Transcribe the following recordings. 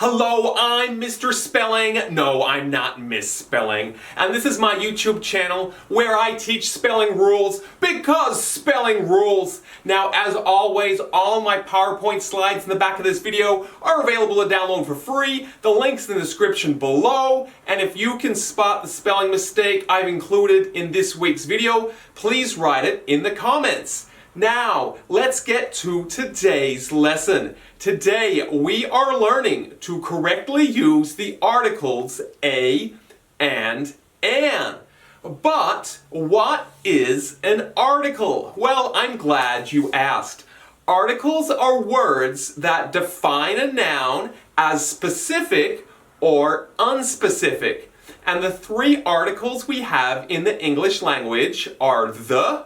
Hello, I'm Mr. Spelling. No, I'm not misspelling. And this is my YouTube channel where I teach spelling rules because spelling rules. Now, as always, all my PowerPoint slides in the back of this video are available to download for free. The link's in the description below. And if you can spot the spelling mistake I've included in this week's video, please write it in the comments. Now, let's get to today's lesson. Today, we are learning to correctly use the articles a and an. But what is an article? Well, I'm glad you asked. Articles are words that define a noun as specific or unspecific. And the three articles we have in the English language are the,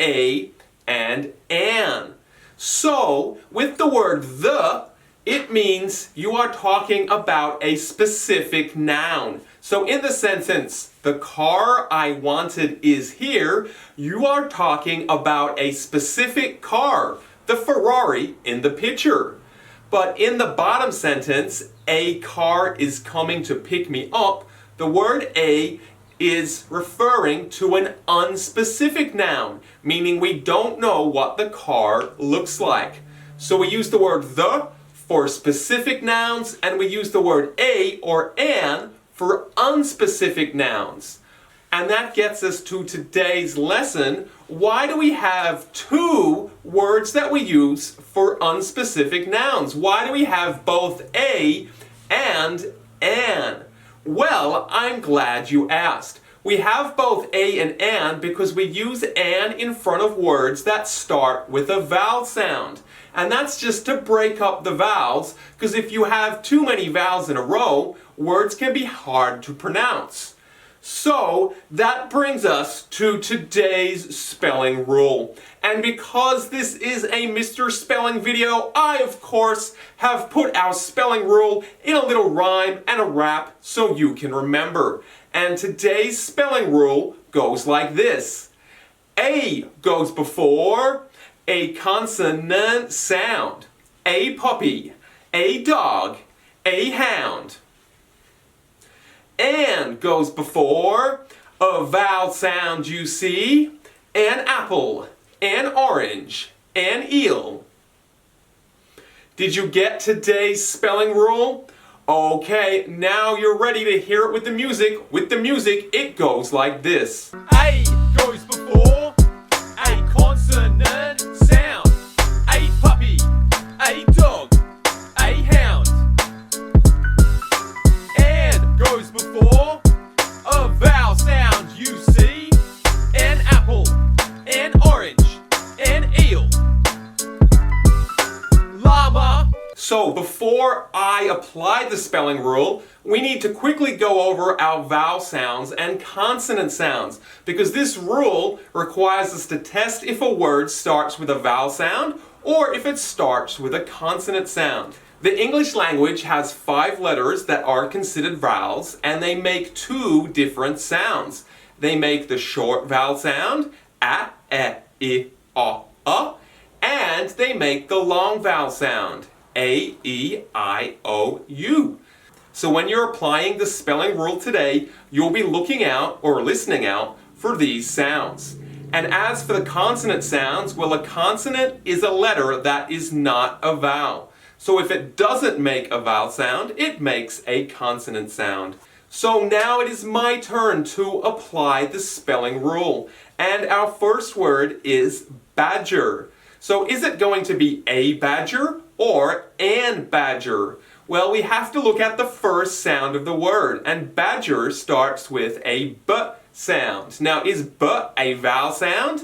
a, and an. So, with the word the, it means you are talking about a specific noun. So in the sentence, the car I wanted is here, you are talking about a specific car, the Ferrari in the picture. But in the bottom sentence, a car is coming to pick me up, the word a is referring to an unspecific noun, meaning we don't know what the car looks like. So we use the word the for specific nouns, and we use the word a or an for unspecific nouns. And that gets us to today's lesson. Why do we have two words that we use for unspecific nouns? Why do we have both a and an? Well, I'm glad you asked. We have both a and an because we use an in front of words that start with a vowel sound. And that's just to break up the vowels, because if you have too many vowels in a row, words can be hard to pronounce. So that brings us to today's spelling rule. And because this is a Mr. Spelling video, I of course have put our spelling rule in a little rhyme and a rap so you can remember. And today's spelling rule goes like this. A goes before a consonant sound. A puppy, a dog, a hound. An goes before a vowel sound you see, an apple, an orange, an eel. Did you get today's spelling rule? Okay, now you're ready to hear it with the music. With the music, it goes like this. A goes before a consonant sound. A puppy, a dog, a hound. Goes before a vowel sound you see, an apple, an orange, an eel. Llama. So before I apply the spelling rule, we need to quickly go over our vowel sounds and consonant sounds, because this rule requires us to test if a word starts with a vowel sound or if it starts with a consonant sound. The English language has 5 letters that are considered vowels, and they make 2 different sounds. They make the short vowel sound, a, e, I, and they make the long vowel sound, a, e, I, o, u. So when you're applying the spelling rule today, you'll be looking out or listening out for these sounds. And as for the consonant sounds, well, a consonant is a letter that is not a vowel. So if it doesn't make a vowel sound, it makes a consonant sound. So now it is my turn to apply the spelling rule. And our first word is badger. So is it going to be a badger or an badger? Well, we have to look at the first sound of the word. And badger starts with a b sound. Now, is b a vowel sound?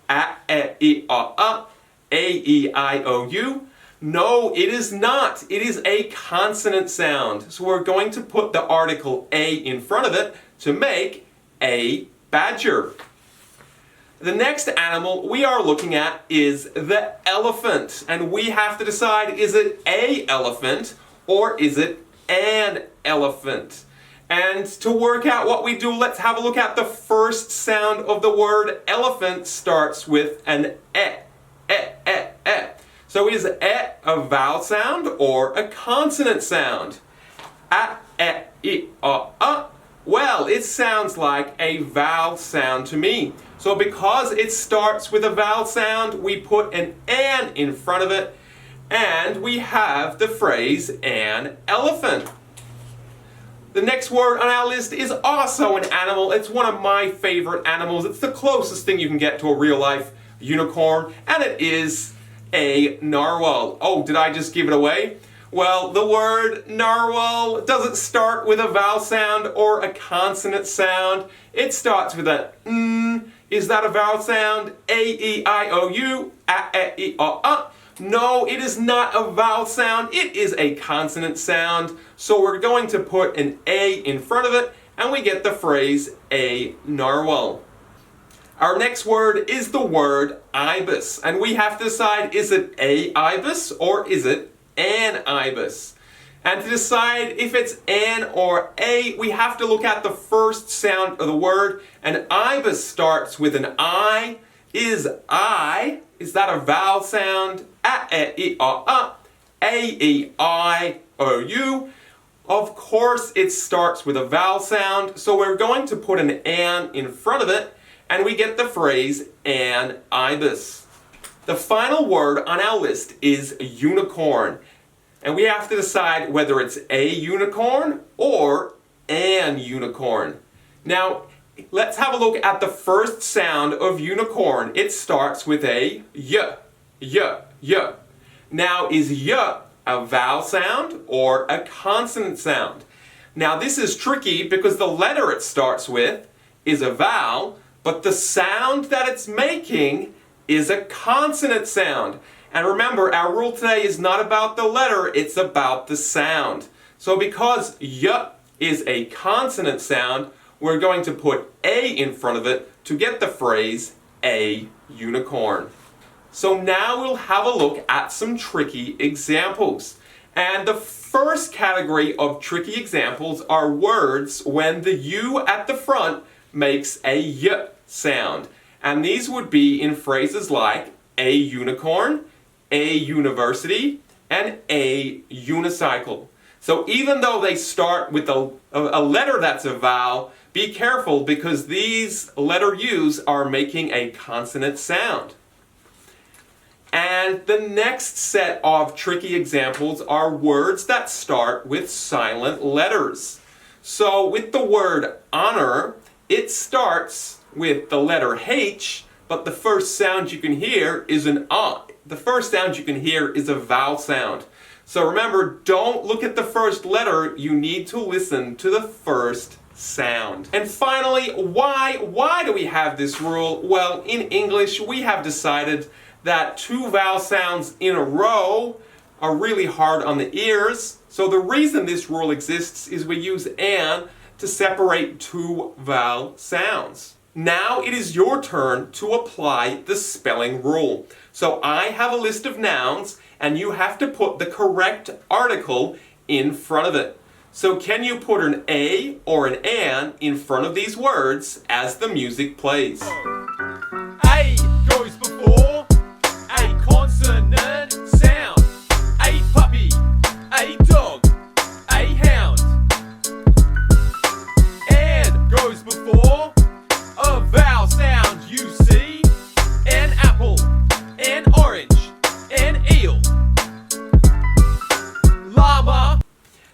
A, e, I, o, u. No, it is not. It is a consonant sound. So we're going to put the article a in front of it to make a badger. The next animal we are looking at is the elephant. And we have to decide, is it a elephant or is it an elephant? And to work out what we do, let's have a look at the first sound of the word elephant starts with an e, e, e, e. So is a vowel sound or a consonant sound? Well, it sounds like a vowel sound to me. So because it starts with a vowel sound, we put an in front of it, and we have the phrase an elephant. The next word on our list is also an animal. It's one of my favorite animals. It's the closest thing you can get to a real life unicorn, and it is a narwhal. Oh, did I just give it away? Well, the word narwhal doesn't start with a vowel sound or a consonant sound. It starts with a n. Is that a vowel sound? A-E-I-O-U, a-e-i-o-u. No, it is not a vowel sound. It is a consonant sound. So we're going to put an A in front of it, and we get the phrase a narwhal. Our next word is the word ibis, and we have to decide, is it a ibis or is it an ibis? And to decide if it's an or a, we have to look at the first sound of the word. And ibis starts with an I. Is I, is that a vowel sound? A-E-I-O-U. Of course it starts with a vowel sound, so we're going to put an in front of it, and we get the phrase an ibis. The final word on our list is unicorn. And we have to decide whether it's a unicorn or an unicorn. Now, let's have a look at the first sound of unicorn. It starts with a y, y, y. Now, is y a vowel sound or a consonant sound? Now, this is tricky because the letter it starts with is a vowel, but the sound that it's making is a consonant sound. And remember, our rule today is not about the letter, it's about the sound. So because y is a consonant sound, we're going to put a in front of it to get the phrase a unicorn. So now we'll have a look at some tricky examples. And the first category of tricky examples are words when the U at the front makes a y sound. And these would be in phrases like a unicorn, a university, and a unicycle. So even though they start with a letter that's a vowel, be careful because these letter U's are making a consonant sound. And the next set of tricky examples are words that start with silent letters. So with the word honor, it starts with the letter H, but the first sound you can hear is an The first sound you can hear is a vowel sound. So remember, don't look at the first letter, you need to listen to the first sound. And finally, why do we have this rule? Well, in English, we have decided that two vowel sounds in a row are really hard on the ears. So the reason this rule exists is we use an to separate two vowel sounds. Now it is your turn to apply the spelling rule. So I have a list of nouns, and you have to put the correct article in front of it. So can you put an a or an an in front of these words as the music plays? A goes before a consonant sound. A puppy, a dog, a hound. And goes before a vowel sound, you see. An apple, an orange, an eel. Llama.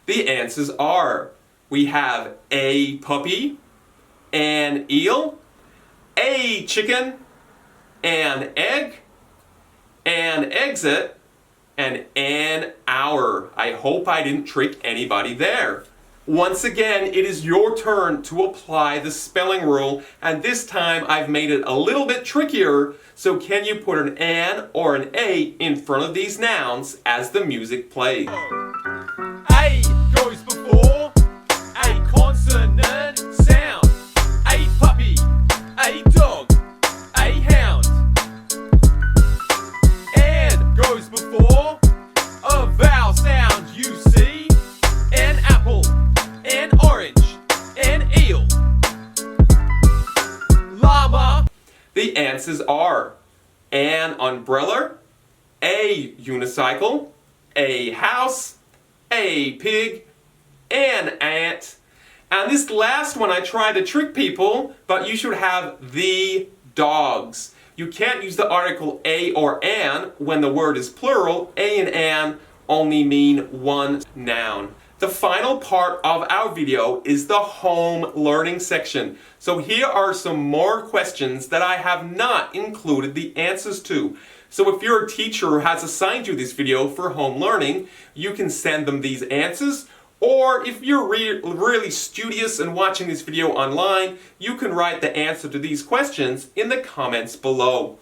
The answers are, we have a puppy, an eel, a chicken, an egg, an exit, and an hour. I hope I didn't trick anybody there. Once again, it is your turn to apply the spelling rule, and this time I've made it a little bit trickier, so can you put an or an a in front of these nouns as the music plays? A goes before a consonant sound. A puppy, a dog, a hound. And goes before a vowel sound, you see. An apple, an orange, an eel. Llama. The answers are an umbrella, a unicycle, a house, a pig, an ant. And this last one I tried to trick people, but you should have the dogs. You can't use the article a or an when the word is plural. A and an only mean one noun. The final part of our video is the home learning section. So here are some more questions that I have not included the answers to. So if your teacher has assigned you this video for home learning, you can send them these answers. Or if you're really studious and watching this video online, you can write the answer to these questions in the comments below.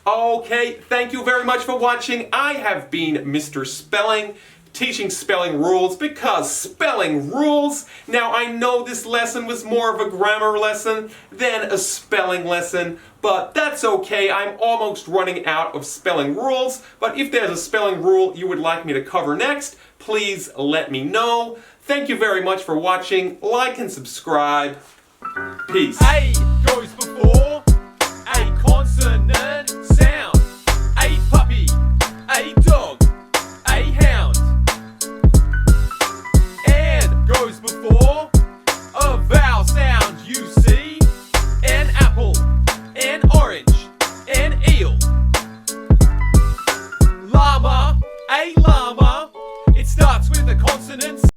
Okay, thank you very much for watching. I have been Mr. Spelling, teaching spelling rules because spelling rules. Now I know this lesson was more of a grammar lesson than a spelling lesson, but that's okay. I'm almost running out of spelling rules, but if there's a spelling rule you would like me to cover next, please let me know. Thank you very much for watching. Like and subscribe. Peace. A goes before